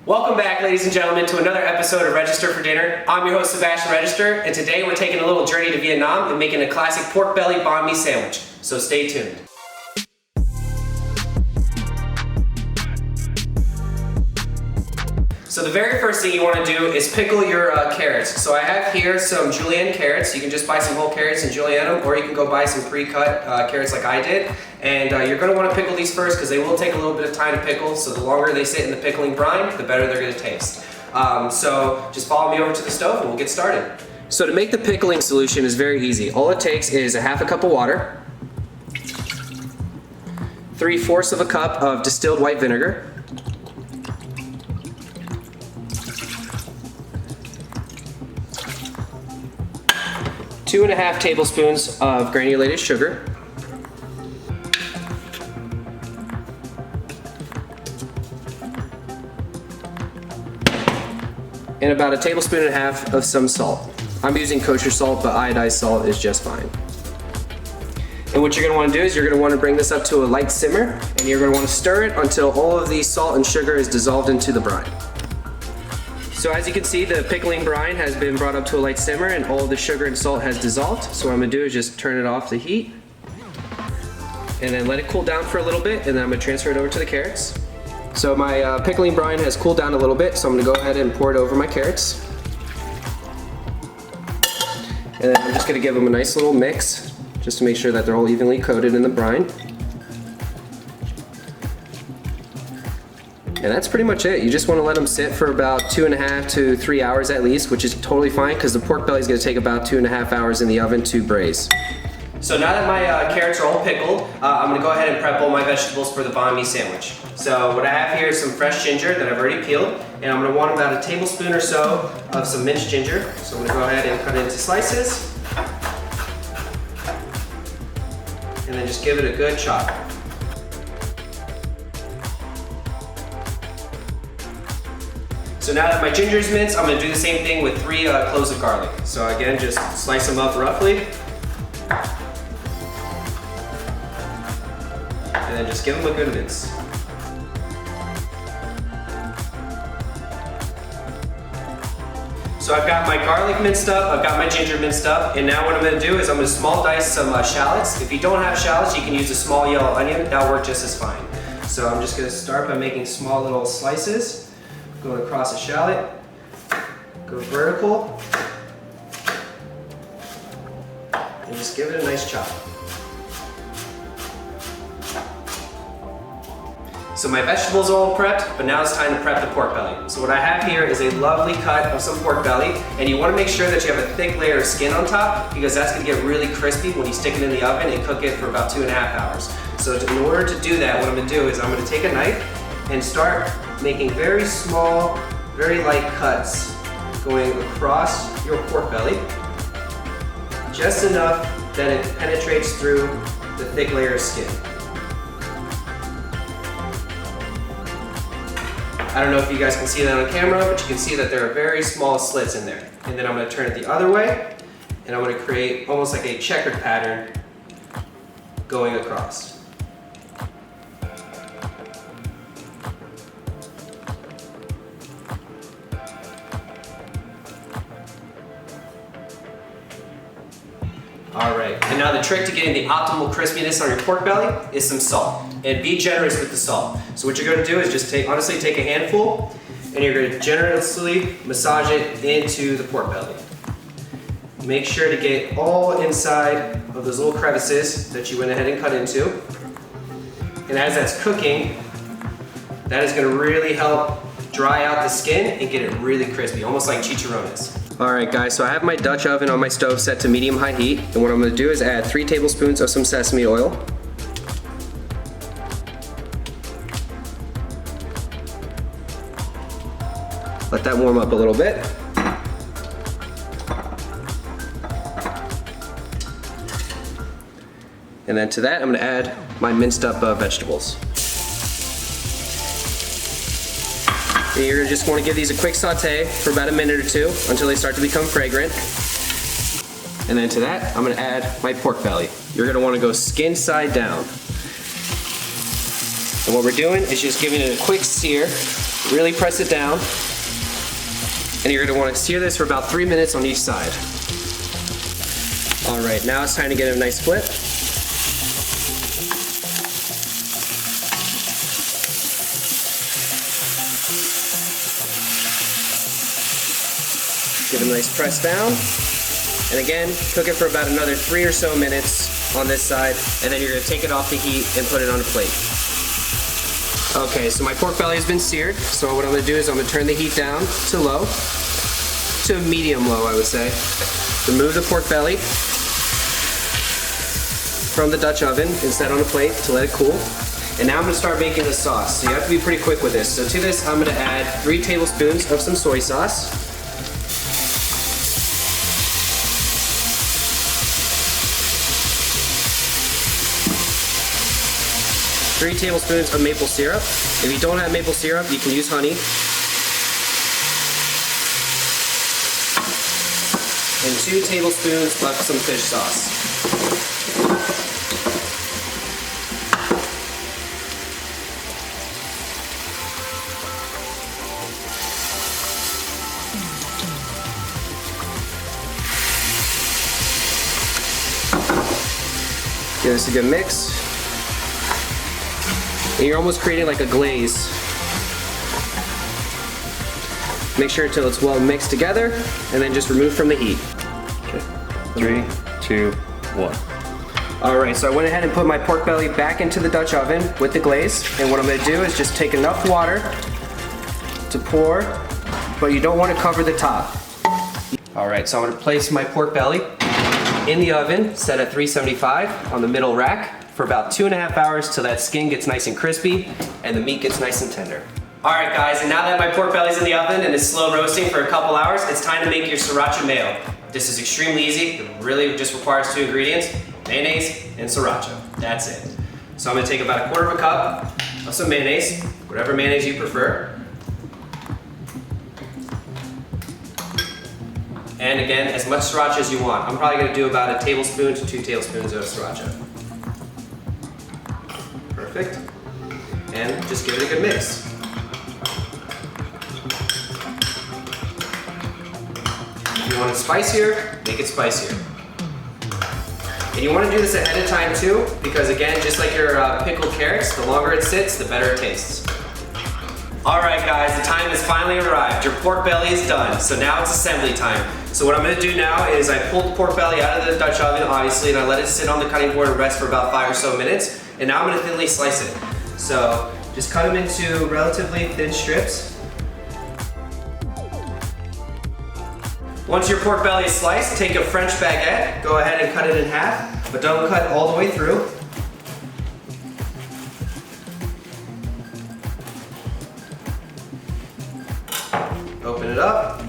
Welcome back, ladies and gentlemen, to another episode of Regester for Dinner. I'm your host, Sebastian Regester, and today we're taking a little journey to Vietnam and making a classic pork belly banh mi sandwich. So stay tuned. So the very first thing you want to do is pickle your carrots. So I have here some julienne carrots. You can just buy some whole carrots and julienne them, or you can go buy some pre-cut carrots like I did. And you're going to want to pickle these first because they will take a little bit of time to pickle. So the longer they sit in the pickling brine, the better they're going to taste. So just follow me over to the stove and we'll get started. So to make the pickling solution is very easy. All it takes is a half a cup of water, 3/4 of a cup of distilled white vinegar, 2.5 tablespoons of granulated sugar, and about 1.5 tablespoons of some salt. I'm using kosher salt, but iodized salt is just fine. And what you're going to want to do is you're going to want to bring this up to a light simmer, and you're going to want to stir it until all of the salt and sugar is dissolved into the brine. So as you can see, the pickling brine has been brought up to a light simmer and all of the sugar and salt has dissolved. So what I'm going to do is just turn it off the heat and then let it cool down for a little bit, and then I'm going to transfer it over to the carrots. So my pickling brine has cooled down a little bit, so I'm going to go ahead and pour it over my carrots. And then I'm just going to give them a nice little mix just to make sure that they're all evenly coated in the brine. And that's pretty much it. You just want to let them sit for about 2.5 to 3 hours at least, which is totally fine because the pork belly is going to take about 2.5 hours in the oven to braise. So now that my carrots are all pickled, I'm going to go ahead and prep all my vegetables for the banh mi sandwich. So what I have here is some fresh ginger that I've already peeled, and I'm going to want about 1 tablespoon or so of some minced ginger. So I'm going to go ahead and cut it into slices, and then just give it a good chop. So now that my ginger is minced, I'm going to do the same thing with 3 cloves of garlic. So again, just slice them up roughly. And then just give them a good mince. So I've got my garlic minced up, I've got my ginger minced up, and now what I'm going to do is I'm going to small dice some shallots. If you don't have shallots, you can use a small yellow onion. That'll work just as fine. So I'm just going to start by making small little slices. Going across a shallot, go vertical, and just give it a nice chop. So my vegetables are all prepped, but now it's time to prep the pork belly. So what I have here is a lovely cut of some pork belly, and you want to make sure that you have a thick layer of skin on top because that's going to get really crispy when you stick it in the oven and cook it for about 2.5 hours. So in order to do that, what I'm going to do is I'm going to take a knife and start making very small, very light cuts going across your pork belly, just enough that it penetrates through the thick layer of skin. I don't know if you guys can see that on camera, but you can see that there are very small slits in there. And then I'm going to turn it the other way, and I'm going to create almost like a checkered pattern going across. Alright, and now the trick to getting the optimal crispiness on your pork belly is some salt. And be generous with the salt. So what you're going to do is just honestly take a handful, and you're going to generously massage it into the pork belly. Make sure to get all inside of those little crevices that you went ahead and cut into. And as that's cooking, that is going to really help dry out the skin and get it really crispy, almost like chicharrones. Alright guys, so I have my Dutch oven on my stove set to medium-high heat, and what I'm going to do is add 3 tablespoons of some sesame oil. Let that warm up a little bit. And then to that, I'm going to add my minced up vegetables. And you're going to just want to give these a quick saute for about 1 minute or 2 until they start to become fragrant. And then to that, I'm going to add my pork belly. You're going to want to go skin side down. And what we're doing is just giving it a quick sear Really press it down. And you're gonna wanna sear this for about 3 minutes on each side. All right, now it's time to get a nice flip. Give it a nice press down. And again, cook it for about another 3 or so minutes on this side, and then you're gonna take it off the heat and put it on a plate. Okay, so my pork belly has been seared, so what I'm gonna do is I'm gonna turn the heat down to low, to medium low, I would say. Remove the pork belly from the Dutch oven and set on a plate to let it cool. And now I'm gonna start making the sauce, so you have to be pretty quick with this. So to this, I'm gonna add 3 tablespoons of some soy sauce. 3 tablespoons of maple syrup. If you don't have maple syrup, you can use honey. And 2 tablespoons of some fish sauce. Give this a good mix. And you're almost creating like a glaze. Make sure until it's well mixed together, and then just remove from the heat. Okay. 3, 2, 1. All right, so I went ahead and put my pork belly back into the Dutch oven with the glaze, and what I'm gonna do is just take enough water to pour, but you don't want to cover the top. All right, so I'm gonna place my pork belly in the oven, set at 375 on the middle rack, for about 2.5 hours till that skin gets nice and crispy and the meat gets nice and tender. All right guys, and now that my pork belly's in the oven and is slow roasting for a couple hours, it's time to make your Sriracha mayo. This is extremely easy. It really just requires 2 ingredients, mayonnaise and Sriracha. That's it. So I'm gonna take about 1/4 cup of some mayonnaise, whatever mayonnaise you prefer. And again, as much Sriracha as you want. I'm probably gonna do about 1 tablespoon to 2 tablespoons of Sriracha. Perfect. And just give it a good mix. If you want it spicier, make it spicier. And you want to do this ahead of time too, because again, just like your pickled carrots, the longer it sits, the better it tastes. All right guys, the time has finally arrived. Your pork belly is done, so now it's assembly time. So what I'm gonna do now is I pulled the pork belly out of the Dutch oven, obviously, and I let it sit on the cutting board and rest for about 5 or so minutes. And now I'm gonna thinly slice it. So just cut them into relatively thin strips. Once your pork belly is sliced, take a French baguette, go ahead and cut it in half, but don't cut all the way through. Open it up.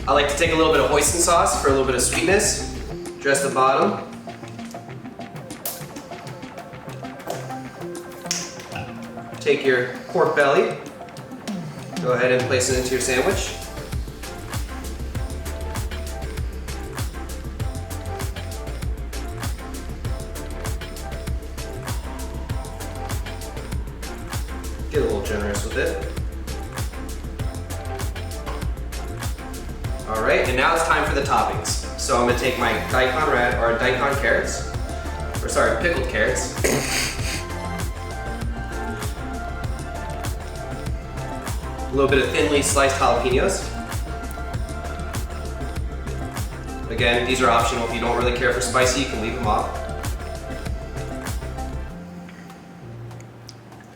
I like to take a little bit of Hoison sauce for a little bit of sweetness. Dress the bottom. Take your pork belly. Go ahead and place it into your sandwich. Get a little generous with it. All right, and now it's time for the toppings. So I'm gonna take my daikon carrots, or sorry, pickled carrots. A little bit of thinly sliced jalapenos. Again, these are optional. If you don't really care for spicy, you can leave them off.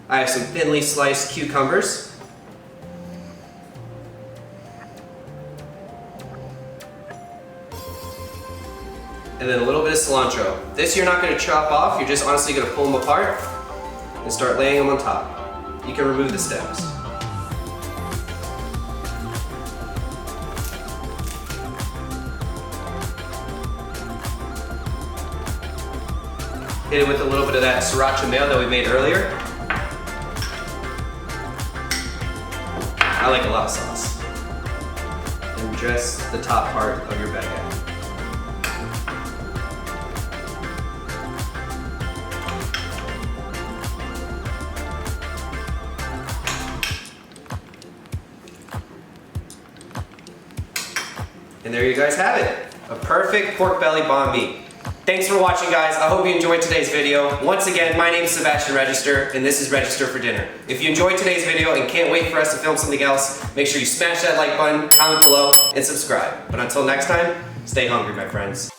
I have some thinly sliced cucumbers. And then a little bit of cilantro. This you're not going to chop off, you're just honestly going to pull them apart and start laying them on top. You can remove the stems. Hit it with a little bit of that Sriracha mayo that we made earlier. I like a lot of sauce. And dress the top part of your baguette. And there you guys have it. A perfect pork belly banh mi. Thanks for watching, guys. I hope you enjoyed today's video. Once again, my name is Sebastian Regester, and this is Regester for Dinner. If you enjoyed today's video and can't wait for us to film something else, make sure you smash that like button, comment below, and subscribe. But until next time, stay hungry, my friends.